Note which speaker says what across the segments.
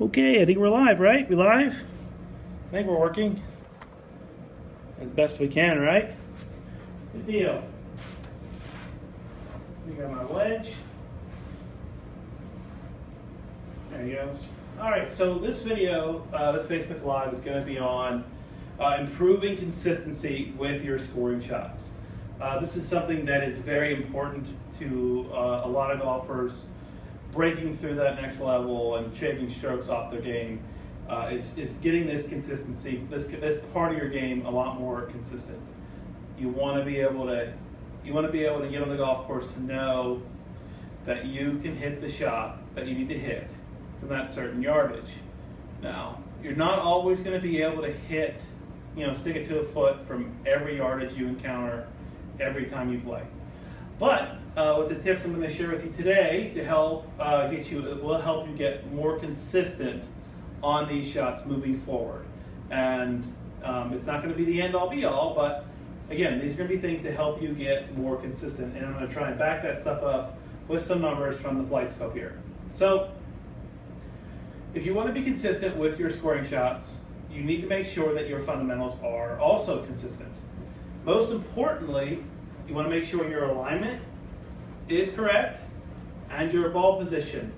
Speaker 1: Okay, I think we're live, right? We live? I think we're working as best we can, right? Good deal. We got my wedge. There he goes. All right, so this video, this Facebook Live is going to be on improving consistency with your scoring shots. This is something that is very important to a lot of golfers. Breaking through that next level and shaving strokes off their game is getting this consistency, this part of your game a lot more consistent. You want to be able to get on the golf course to know that you can hit the shot that you need to hit from that certain yardage. Now, you're not always going to be able to hit, stick it to a foot from every yardage you encounter every time you play. But with the tips I'm going to share with you today to help it will help you get more consistent on these shots moving forward. And it's not going to be the end all be all, but again, these are going to be things to help you get more consistent. And I'm going to try and back that stuff up with some numbers from the flight scope here. So if you want to be consistent with your scoring shots, you need to make sure that your fundamentals are also consistent. Most importantly, you want to make sure your alignment is correct and your ball position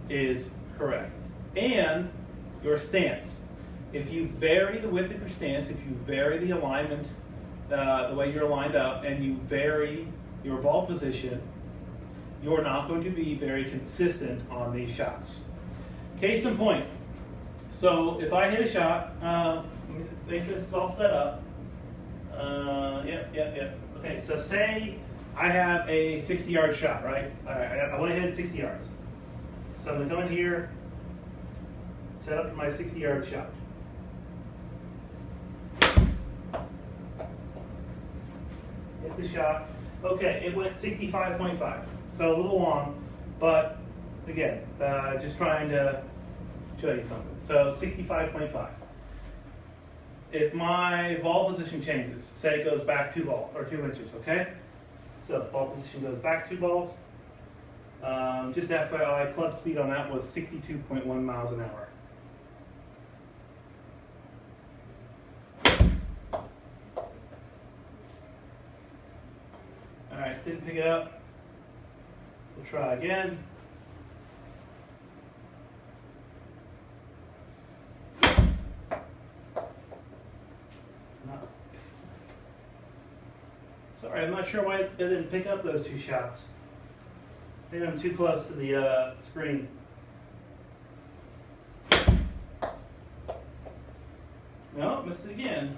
Speaker 1: is correct. And your stance. If you vary the width of your stance, if you vary the alignment, the way you're lined up, and you vary your ball position, you're not going to be very consistent on these shots. Case in point. So if I hit a shot, let me make this all set up. Yep. Okay, so say I have a 60-yard shot, right? All right, I want to hit it 60 yards. So I'm going to come in here, set up my 60-yard shot. Hit the shot. Okay, it went 65.5. So a little long, but again, just trying to show you something. So 65.5. If my ball position changes, say it goes back 2 inches, okay? So ball position goes back 2 balls. Just FYI, club speed on that was 62.1 miles an hour. All right, didn't pick it up. We'll try again. Sorry, I'm not sure why it didn't pick up those 2 shots. Maybe I'm too close to the screen. No, missed it again.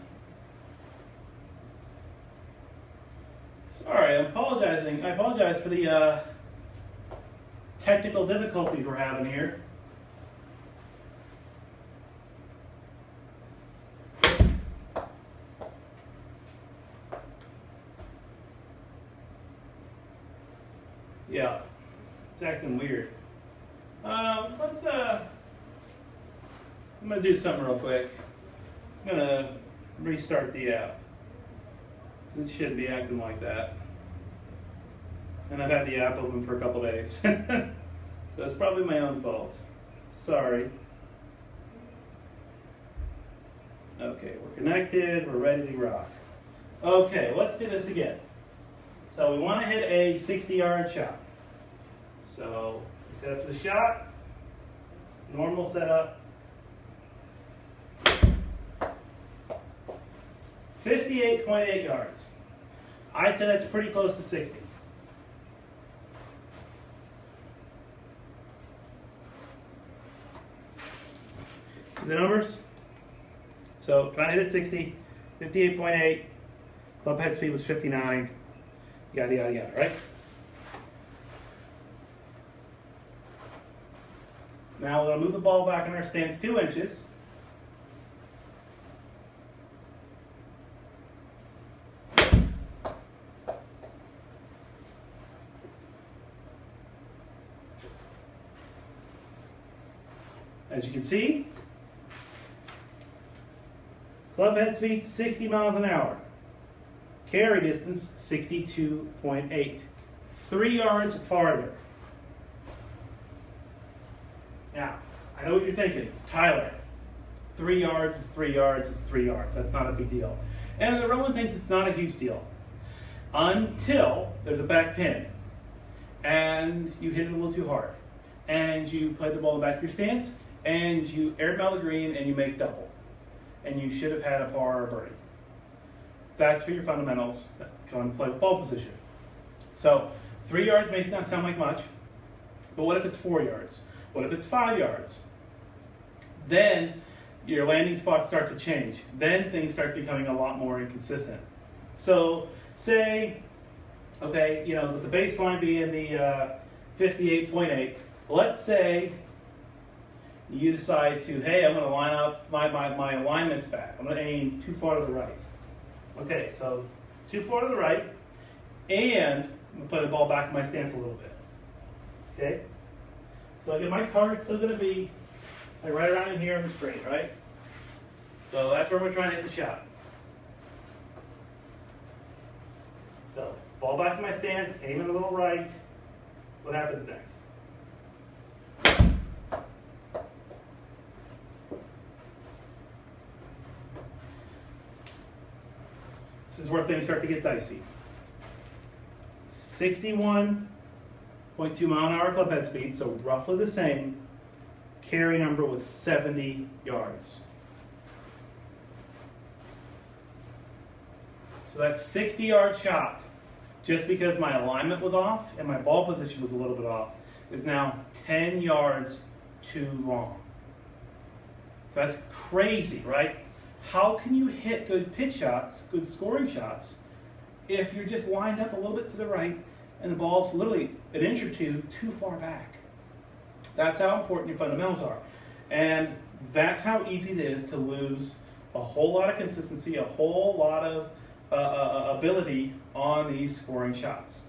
Speaker 1: Sorry, I'm apologizing. I apologize for the technical difficulties we're having here. Yeah, it's acting weird. I'm gonna do something real quick. I'm gonna restart the app, because it shouldn't be acting like that. And I've had the app open for a couple days. So it's probably my own fault. Sorry. Okay, we're connected, we're ready to rock. Okay, let's do this again. So we want to hit a 60-yard shot. So we set up the shot, normal setup. 58.8 yards. I'd say that's pretty close to 60. See the numbers? So trying to hit it 60, 58.8, club head speed was 59. Yada, yada, yada, right? Now we're going to move the ball back in our stance 2 inches. As you can see, club head speed 60 miles an hour. Carry distance 62.8. 3 yards farther. Now, I know what you're thinking. Tyler, 3 yards is 3 yards is 3 yards. That's not a big deal. And everyone thinks it's not a huge deal until there's a back pin and you hit it a little too hard and you play the ball in the back of your stance and you airmail the green and you make double. And you should have had a par or a birdie. That's for your fundamentals that come into play with ball position. So 3 yards may not sound like much, but what if it's 4 yards? What if it's 5 yards? Then your landing spots start to change. Then things start becoming a lot more inconsistent. So say, okay, you know, with the baseline being the 58.8, let's say you decide to, hey, I'm going to line up my alignments back. I'm going to aim too far to the right. Okay, so too far to the right, and I'm going to play the ball back in my stance a little bit. Okay? So again, my target's still going to be like right around in here on the straight, right? So that's where we're trying to hit the shot. So ball back in my stance, aiming a little right. What happens next? This is where things start to get dicey. 61.2 mile an hour club head speed, so roughly the same. Carry number was 70 yards. So that 60-yard shot, just because my alignment was off and my ball position was a little bit off, is now 10 yards too long. So that's crazy, right? How can you hit good pitch shots, good scoring shots, if you're just lined up a little bit to the right and the ball's literally an inch or two too far back? That's how important your fundamentals are. And that's how easy it is to lose a whole lot of consistency, a whole lot of ability on these scoring shots.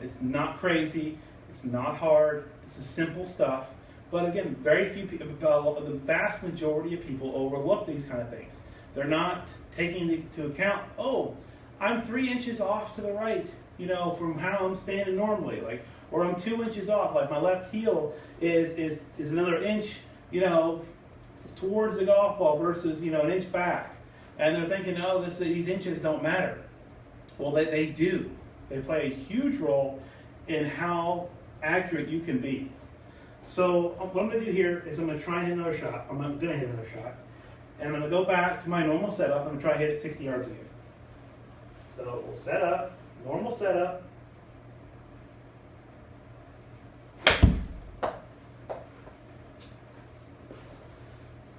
Speaker 1: It's not crazy, it's not hard, this is simple stuff. But again, very few people, the vast majority of people overlook these kind of things. They're not taking into account, oh, I'm 3 inches off to the right, you know, from how I'm standing normally, like, or I'm 2 inches off, like my left heel is another inch, you know, towards the golf ball versus, you know, an inch back. And they're thinking, oh, these inches don't matter. Well, they do. They play a huge role in how accurate you can be. So what I'm going to do here is I'm going to try and hit another shot. I'm going to hit another shot. And I'm going to go back to my normal setup. I'm going to try to hit it 60 yards again. So we'll set up, normal setup.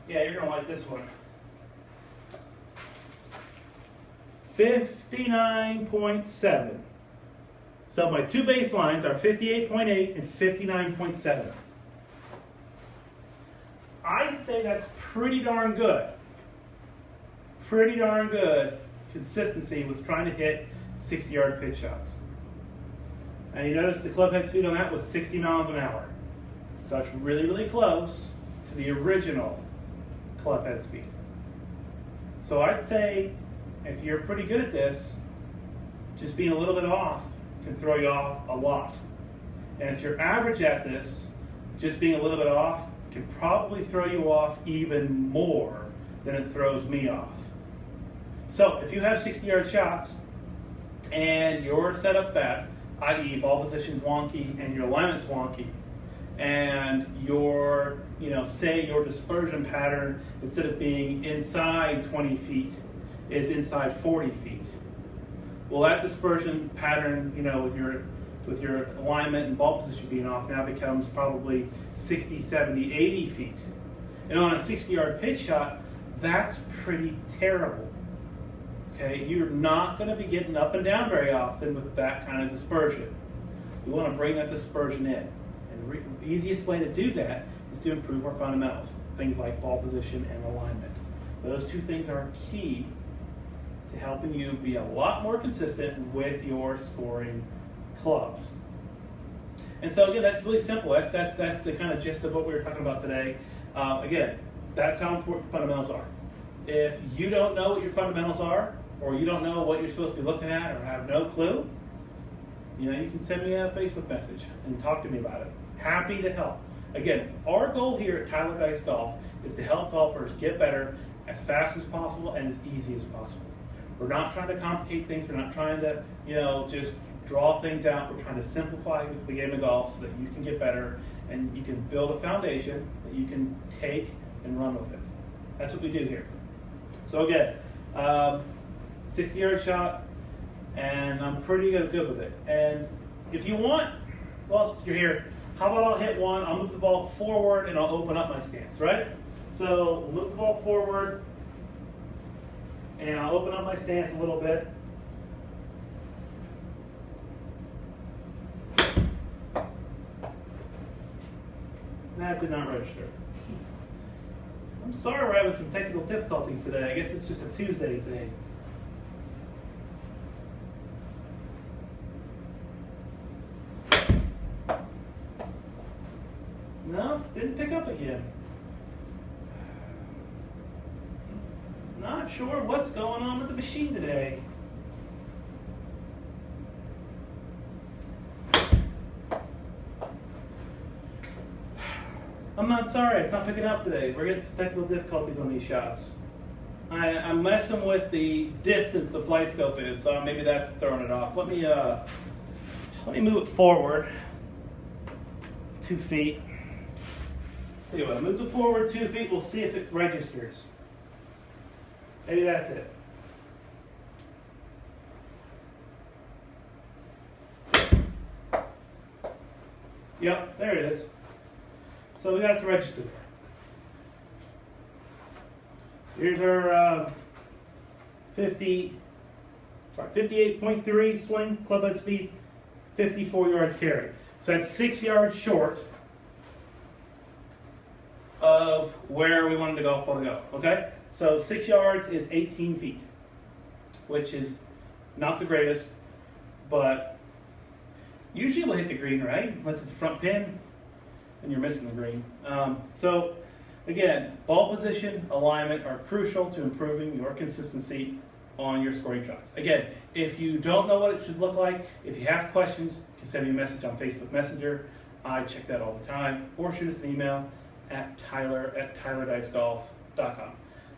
Speaker 1: Yeah, you're going to like this one. 59.7. So my two baselines are 58.8 and 59.7. I'd say that's pretty darn good. Pretty darn good consistency with trying to hit 60-yard pitch shots. And you notice the club head speed on that was 60 miles an hour. So it's really, really close to the original club head speed. So I'd say if you're pretty good at this, just being a little bit off can throw you off a lot. And if you're average at this, just being a little bit off can probably throw you off even more than it throws me off. So if you have 60-yard shots and your setup's bad, i.e. ball position's wonky and your alignment's wonky, and your, say your dispersion pattern, instead of being inside 20 feet, is inside 40 feet. Well, that dispersion pattern, with your alignment and ball position being off, now becomes probably 60, 70, 80 feet. And on a 60-yard pitch shot, that's pretty terrible. Okay, you're not going to be getting up and down very often with that kind of dispersion. We want to bring that dispersion in. And the easiest way to do that is to improve our fundamentals, things like ball position and alignment. Those two things are key to helping you be a lot more consistent with your scoring clubs. And so again, that's really simple. That's the kind of gist of what we were talking about today. Again, that's how important fundamentals are. If you don't know what your fundamentals are, or you don't know what you're supposed to be looking at, or have no clue, you can send me a Facebook message and talk to me about it. Happy to help. Again, our goal here at Tyler Dice Golf is to help golfers get better as fast as possible and as easy as possible. We're not trying to complicate things. We're not trying to, just draw things out. We're trying to simplify the game of golf so that you can get better and you can build a foundation that you can take and run with it. That's what we do here. So again, 60-yard shot, and I'm pretty good with it. And if you want, whilst you're here, how about I'll hit one, I'll move the ball forward and I'll open up my stance, right? So we'll move the ball forward and I'll open up my stance a little bit. That did not register. I'm sorry we're having some technical difficulties today. I guess it's just a Tuesday thing. No, didn't pick up again. Not sure what's going on with the machine today. I'm not sorry, it's not picking up today. We're getting some technical difficulties on these shots. I'm messing with the distance the flight scope is, so maybe that's throwing it off. Let me move it forward 2 feet. Tell you what, move it forward 2 feet. We'll see if it registers. Maybe that's it. Yep, there it is. So we got it to register. So here's our 58.3 swing, club head speed, 54 yards carry. So that's 6 yards short of where we wanted the golf ball to go, okay? So 6 yards is 18 feet, which is not the greatest, but usually we'll hit the green, right? Unless it's the front pin and you're missing the green. So again, ball position, alignment are crucial to improving your consistency on your scoring shots. Again, if you don't know what it should look like, if you have questions, you can send me a message on Facebook Messenger. I check that all the time. Or shoot us an email at tyler@tylerdicegolf.com.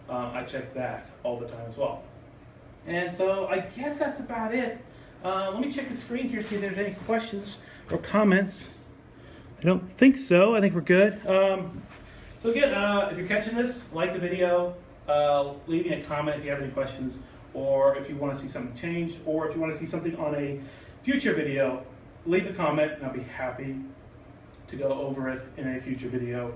Speaker 1: I check that all the time as well. And so I guess that's about it. Let me check the screen here, see if there's any questions or comments. I don't think so. I think we're good. So again, if you're catching this, like the video, leave me a comment if you have any questions, or if you want to see something changed, or if you want to see something on a future video, leave a comment and I'll be happy to go over it in a future video.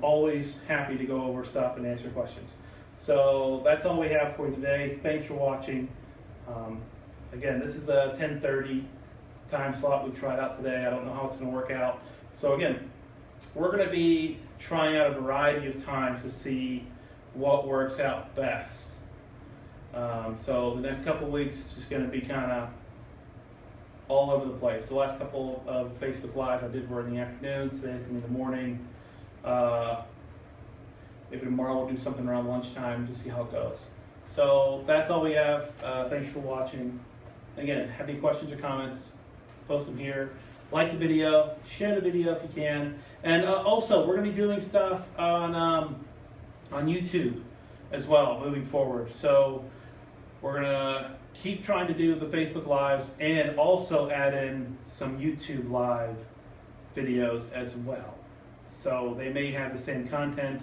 Speaker 1: Always happy to go over stuff and answer questions. So that's all we have for you today. Thanks for watching. Again, this is a 10:30 time slot we tried out today. I don't know how it's going to work out. So again, we're going to be trying out a variety of times to see what works out best. So the next couple of weeks, it's just going to be kind of all over the place. The last couple of Facebook Lives I did were in the afternoons. Today's going to be in the morning. Maybe tomorrow we'll do something around lunchtime to see how it goes. So that's all we have. Thanks for watching. Again, have any questions or comments, post them here. Like the video, share the video if you can. And also, we're going to be doing stuff on YouTube as well moving forward. So we're going to keep trying to do the Facebook Lives and also add in some YouTube Live videos as well. So they may have the same content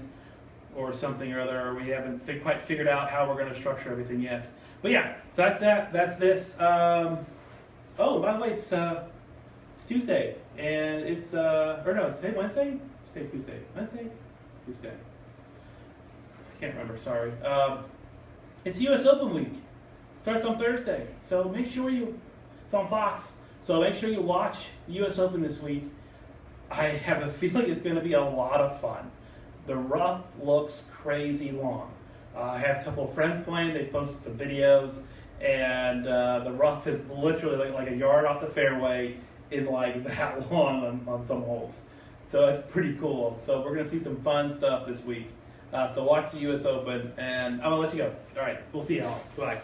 Speaker 1: or something or other. We haven't quite figured out how we're going to structure everything yet. But yeah, so that's that. That's this. Oh, by the way, it's Tuesday, and it's or no, it's today Wednesday. It's today Tuesday. Wednesday, Tuesday. I can't remember. Sorry. It's U.S. Open week. It starts on Thursday, so make sure it's on Fox. So make sure you watch U.S. Open this week. I have a feeling it's going to be a lot of fun. The rough looks crazy long. I have a couple of friends playing. They posted some videos, and the rough is literally like a yard off the fairway is like that long on some holes. So it's pretty cool. So we're going to see some fun stuff this week. So watch the U.S. Open, and I'm going to let you go. All right, we'll see y'all. Bye.